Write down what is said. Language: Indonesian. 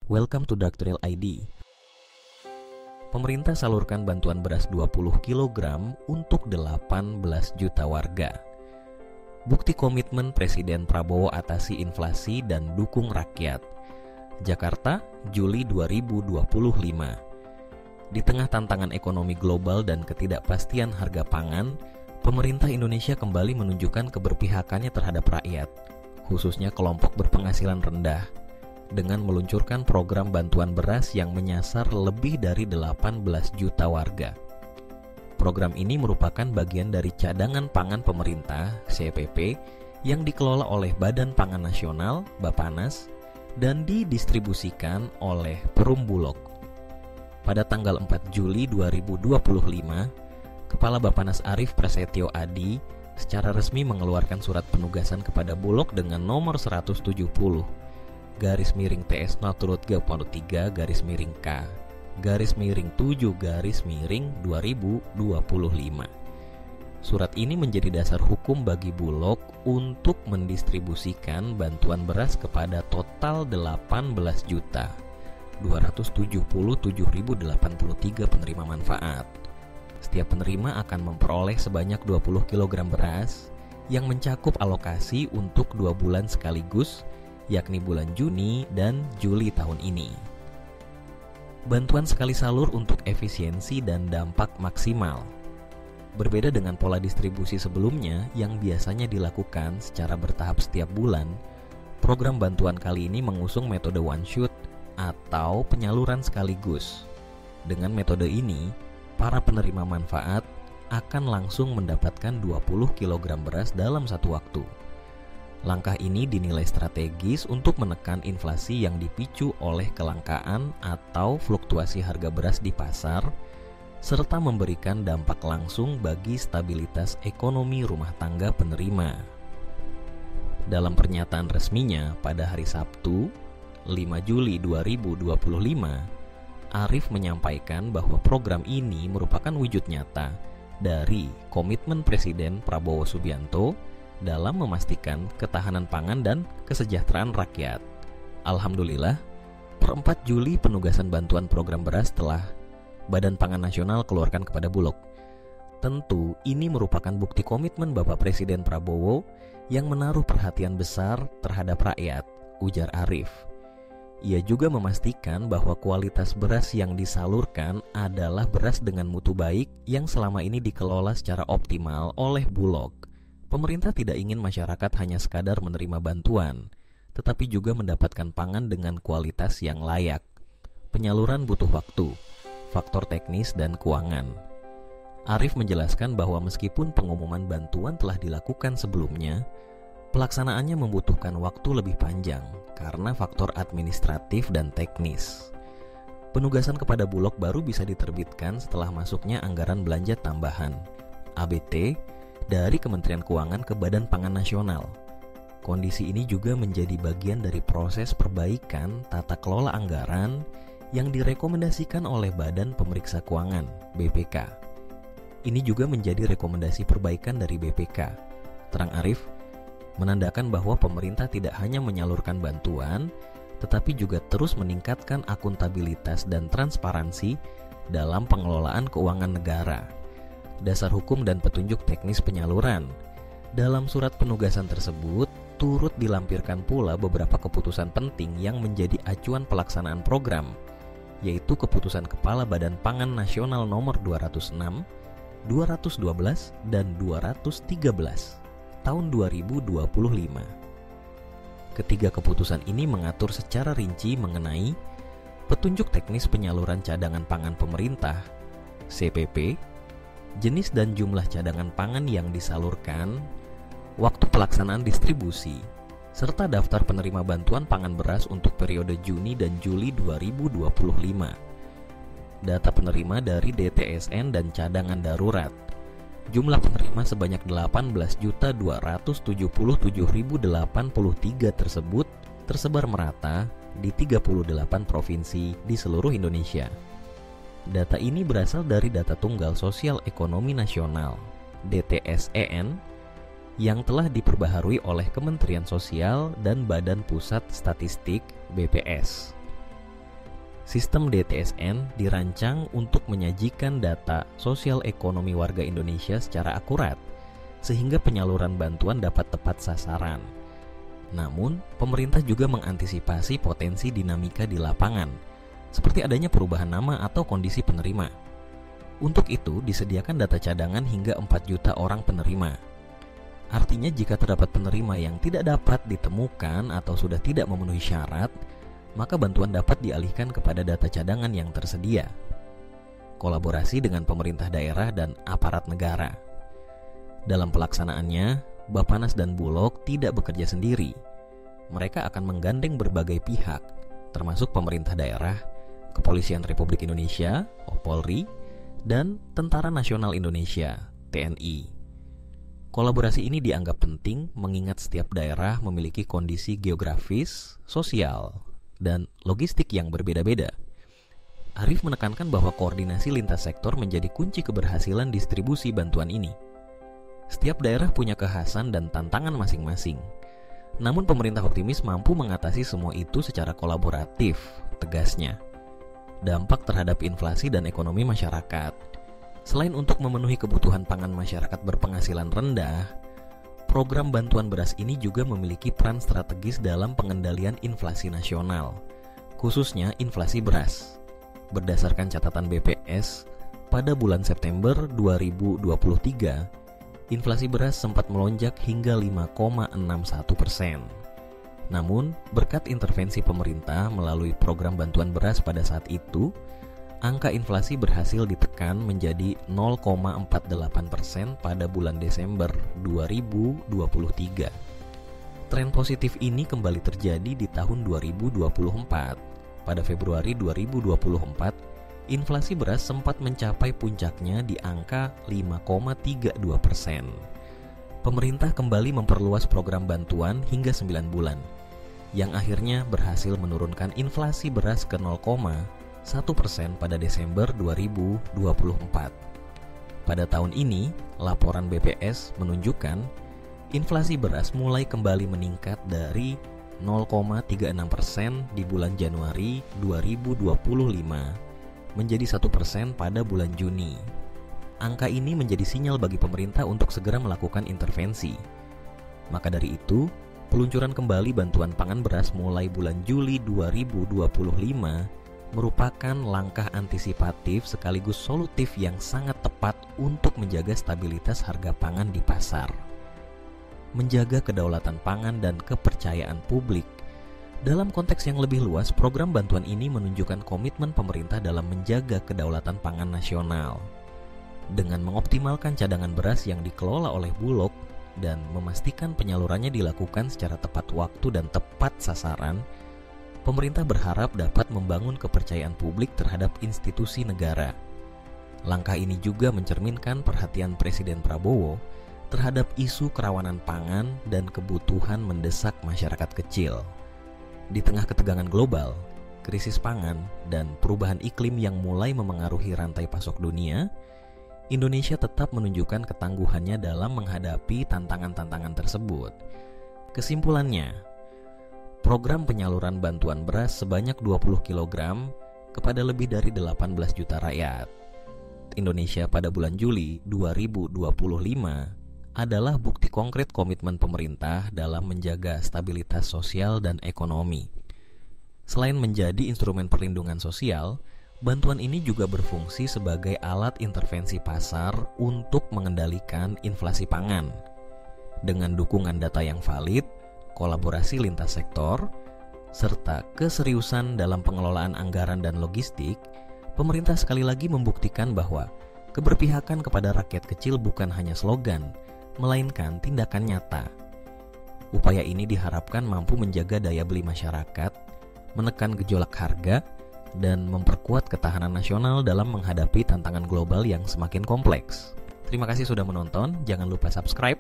Welcome to Dr. ID. Pemerintah salurkan bantuan beras 20 kg untuk 18 juta warga. Bukti komitmen Presiden Prabowo atasi inflasi dan dukung rakyat. Jakarta, Juli 2025. Di tengah tantangan ekonomi global dan ketidakpastian harga pangan, pemerintah Indonesia kembali menunjukkan keberpihakannya terhadap rakyat, khususnya kelompok berpenghasilan rendah, dengan meluncurkan program bantuan beras yang menyasar lebih dari 18 juta warga. Program ini merupakan bagian dari cadangan pangan pemerintah (CPP) yang dikelola oleh Badan Pangan Nasional (Bappenas) dan didistribusikan oleh Perum Bulog. Pada tanggal 4 Juli 2025, Kepala Bappenas Arief Prasetyo Adi secara resmi mengeluarkan surat penugasan kepada Bulog dengan nomor 170-K/3-K/7-2025. Surat ini menjadi dasar hukum bagi Bulog untuk mendistribusikan bantuan beras kepada total 18.277.083 penerima manfaat. Setiap penerima akan memperoleh sebanyak 20 kg beras yang mencakup alokasi untuk 2 bulan sekaligus, yakni bulan Juni dan Juli tahun ini. Bantuan sekali salur untuk efisiensi dan dampak maksimal. Berbeda dengan pola distribusi sebelumnya yang biasanya dilakukan secara bertahap setiap bulan, program bantuan kali ini mengusung metode one shot atau penyaluran sekaligus. Dengan metode ini, para penerima manfaat akan langsung mendapatkan 20 kg beras dalam satu waktu. Langkah ini dinilai strategis untuk menekan inflasi yang dipicu oleh kelangkaan atau fluktuasi harga beras di pasar, serta memberikan dampak langsung bagi stabilitas ekonomi rumah tangga penerima. Dalam pernyataan resminya pada hari Sabtu, 5 Juli 2025, Arief menyampaikan bahwa program ini merupakan wujud nyata dari komitmen Presiden Prabowo Subianto dalam memastikan ketahanan pangan dan kesejahteraan rakyat. Alhamdulillah, per 4 Juli penugasan bantuan program beras telah Badan Pangan Nasional keluarkan kepada Bulog. Tentu ini merupakan bukti komitmen Bapak Presiden Prabowo yang menaruh perhatian besar terhadap rakyat, ujar Arief. Ia juga memastikan bahwa kualitas beras yang disalurkan adalah beras dengan mutu baik yang selama ini dikelola secara optimal oleh Bulog. Pemerintah tidak ingin masyarakat hanya sekadar menerima bantuan, tetapi juga mendapatkan pangan dengan kualitas yang layak. Penyaluran butuh waktu, faktor teknis dan keuangan. Arief menjelaskan bahwa meskipun pengumuman bantuan telah dilakukan sebelumnya, pelaksanaannya membutuhkan waktu lebih panjang karena faktor administratif dan teknis. Penugasan kepada Bulog baru bisa diterbitkan setelah masuknya anggaran belanja tambahan (ABT) dari Kementerian Keuangan ke Badan Pangan Nasional. Kondisi ini juga menjadi bagian dari proses perbaikan tata kelola anggaran yang direkomendasikan oleh Badan Pemeriksa Keuangan (BPK). Ini juga menjadi rekomendasi perbaikan dari BPK, terang Arief, menandakan bahwa pemerintah tidak hanya menyalurkan bantuan, tetapi juga terus meningkatkan akuntabilitas dan transparansi dalam pengelolaan keuangan negara. Dasar hukum dan petunjuk teknis penyaluran. Dalam surat penugasan tersebut, turut dilampirkan pula beberapa keputusan penting yang menjadi acuan pelaksanaan program, yaitu Keputusan Kepala Badan Pangan Nasional Nomor 206, 212, dan 213 tahun 2025. Ketiga keputusan ini mengatur secara rinci mengenai petunjuk teknis penyaluran cadangan pangan pemerintah (CPP), jenis dan jumlah cadangan pangan yang disalurkan, waktu pelaksanaan distribusi, serta daftar penerima bantuan pangan beras untuk periode Juni dan Juli 2025. Data penerima dari DTSN dan cadangan darurat. Jumlah penerima sebanyak 18.277.083 tersebut tersebar merata di 38 provinsi di seluruh Indonesia. Data ini berasal dari Data Tunggal Sosial Ekonomi Nasional (DTSEN) yang telah diperbaharui oleh Kementerian Sosial dan Badan Pusat Statistik (BPS). Sistem DTSN dirancang untuk menyajikan data sosial ekonomi warga Indonesia secara akurat, sehingga penyaluran bantuan dapat tepat sasaran. Namun, pemerintah juga mengantisipasi potensi dinamika di lapangan, seperti adanya perubahan nama atau kondisi penerima. Untuk itu, disediakan data cadangan hingga 4 juta orang penerima. Artinya jika terdapat penerima yang tidak dapat ditemukan atau sudah tidak memenuhi syarat, maka bantuan dapat dialihkan kepada data cadangan yang tersedia. Kolaborasi dengan pemerintah daerah dan aparat negara. Dalam pelaksanaannya, Bappenas dan Bulog tidak bekerja sendiri. Mereka akan menggandeng berbagai pihak, termasuk pemerintah daerah, Kepolisian Republik Indonesia, Polri, dan Tentara Nasional Indonesia, TNI. Kolaborasi ini dianggap penting mengingat setiap daerah memiliki kondisi geografis, sosial, dan logistik yang berbeda-beda. Arief menekankan bahwa koordinasi lintas sektor menjadi kunci keberhasilan distribusi bantuan ini. Setiap daerah punya kekhasan dan tantangan masing-masing. Namun pemerintah optimis mampu mengatasi semua itu secara kolaboratif, tegasnya. Dampak terhadap inflasi dan ekonomi masyarakat. Selain untuk memenuhi kebutuhan pangan masyarakat berpenghasilan rendah, program bantuan beras ini juga memiliki peran strategis dalam pengendalian inflasi nasional, khususnya inflasi beras. Berdasarkan catatan BPS, pada bulan September 2023, inflasi beras sempat melonjak hingga 5,61%. Namun, berkat intervensi pemerintah melalui program bantuan beras pada saat itu, angka inflasi berhasil ditekan menjadi 0,48% pada bulan Desember 2023. Tren positif ini kembali terjadi di tahun 2024. Pada Februari 2024, inflasi beras sempat mencapai puncaknya di angka 5,32%. Pemerintah kembali memperluas program bantuan hingga 9 bulan, yang akhirnya berhasil menurunkan inflasi beras ke 0,1% pada Desember 2024. Pada tahun ini, laporan BPS menunjukkan inflasi beras mulai kembali meningkat dari 0,36% di bulan Januari 2025 menjadi 1% pada bulan Juni. Angka ini menjadi sinyal bagi pemerintah untuk segera melakukan intervensi. Maka dari itu, peluncuran kembali bantuan pangan beras mulai bulan Juli 2025 merupakan langkah antisipatif sekaligus solutif yang sangat tepat untuk menjaga stabilitas harga pangan di pasar, menjaga kedaulatan pangan dan kepercayaan publik. Dalam konteks yang lebih luas, program bantuan ini menunjukkan komitmen pemerintah dalam menjaga kedaulatan pangan nasional. Dengan mengoptimalkan cadangan beras yang dikelola oleh Bulog dan memastikan penyalurannya dilakukan secara tepat waktu dan tepat sasaran, pemerintah berharap dapat membangun kepercayaan publik terhadap institusi negara. Langkah ini juga mencerminkan perhatian Presiden Prabowo terhadap isu kerawanan pangan dan kebutuhan mendesak masyarakat kecil. Di tengah ketegangan global, krisis pangan, dan perubahan iklim yang mulai memengaruhi rantai pasok dunia, Indonesia tetap menunjukkan ketangguhannya dalam menghadapi tantangan-tantangan tersebut. Kesimpulannya, program penyaluran bantuan beras sebanyak 20 kg kepada lebih dari 18 juta rakyat Indonesia pada bulan Juli 2025 adalah bukti konkret komitmen pemerintah dalam menjaga stabilitas sosial dan ekonomi. Selain menjadi instrumen perlindungan sosial, bantuan ini juga berfungsi sebagai alat intervensi pasar untuk mengendalikan inflasi pangan. Dengan dukungan data yang valid, kolaborasi lintas sektor, serta keseriusan dalam pengelolaan anggaran dan logistik, pemerintah sekali lagi membuktikan bahwa keberpihakan kepada rakyat kecil bukan hanya slogan, melainkan tindakan nyata. Upaya ini diharapkan mampu menjaga daya beli masyarakat, menekan gejolak harga, dan memperkuat ketahanan nasional dalam menghadapi tantangan global yang semakin kompleks. Terima kasih sudah menonton, jangan lupa subscribe,